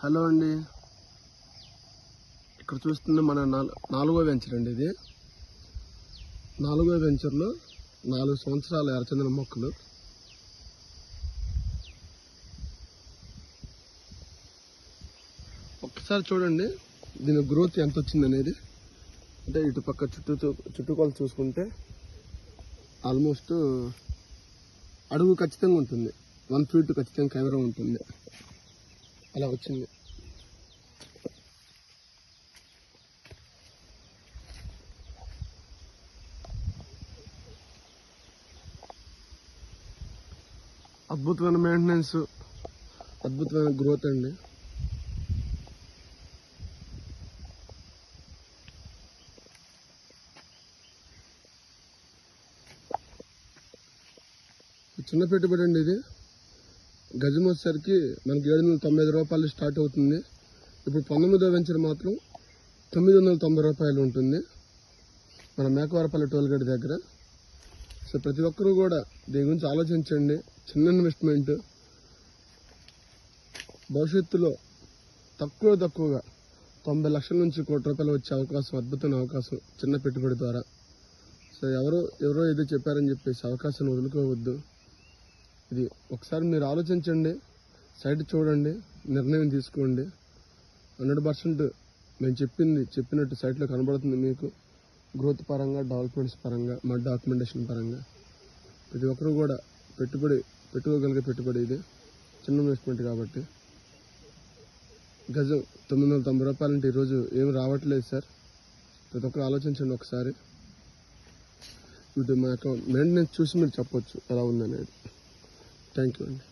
Hello అండి, ఇక్కడ చూస్తున్న మన 4వ వెంచర్ అండి. ఇది 4వ వెంచర్లో 4 సంవత్సరాల ఎర్రచందనం మొక్కలు. ఒక్కసారి చూడండి దీని గ్రోత్ ఎంత వచ్చింది అనేది. అంటే ఇటుపక్క చుట్టుకొలత చూసుకుంటే ఆల్మోస్ట్ అడుగు ఖచ్చితంగా ఉంటుంది, 1 ఫీట్ ఖచ్చితంగా కెమెరా ఉంటుంది. అలా వచ్చింది. అద్భుతమైన మెయింటెనెన్స్, అద్భుతమైన గ్రోత్ అండి. చిన్న పెట్టుబడి అండి ఇది. గజం వచ్చేసరికి మనకి 795 రూపాయలు స్టార్ట్ అవుతుంది. ఇప్పుడు 19వ వెంచర్ మాత్రం 990 రూపాయలు ఉంటుంది మన మేకవరపల్లి టోల్గేట్ దగ్గర. సో ప్రతి ఒక్కరూ కూడా దీని గురించి ఆలోచించండి. చిన్న ఇన్వెస్ట్మెంట్, భవిష్యత్తులో తక్కువగా 90 లక్షల నుంచి ₹1 కోటి వచ్చే అవకాశం, అద్భుతమైన అవకాశం చిన్న పెట్టుబడి ద్వారా. సో ఎవరో ఏదో చెప్పారని చెప్పేసి అవకాశాన్ని వదులుకోవద్దు. ఇది ఒకసారి మీరు ఆలోచించండి, సైట్ చూడండి, నిర్ణయం తీసుకోండి. 100% మేము చెప్పినట్టు సైట్లో కనబడుతుంది మీకు. గ్రోత్ పరంగా, డెవలప్మెంట్స్ పరంగా, మా డాక్యుమెంటేషన్ పరంగా ప్రతి ఒక్కరు కూడా పెట్టుకోగలిగే పెట్టుబడి ఇది. చిన్న ఇన్వెస్ట్మెంట్ కాబట్టి. గజం 990 రూపాయలు అంటే ఈరోజు ఏమి రావట్లేదు సార్. ప్రతి ఒక్కరు ఆలోచించండి ఒకసారి. వీటి మా యొక్క మెయింటెనెన్స్ చూసి మీరు చెప్పొచ్చు ఎలా ఉందనేది. థ్యాంక్ యూ అండి.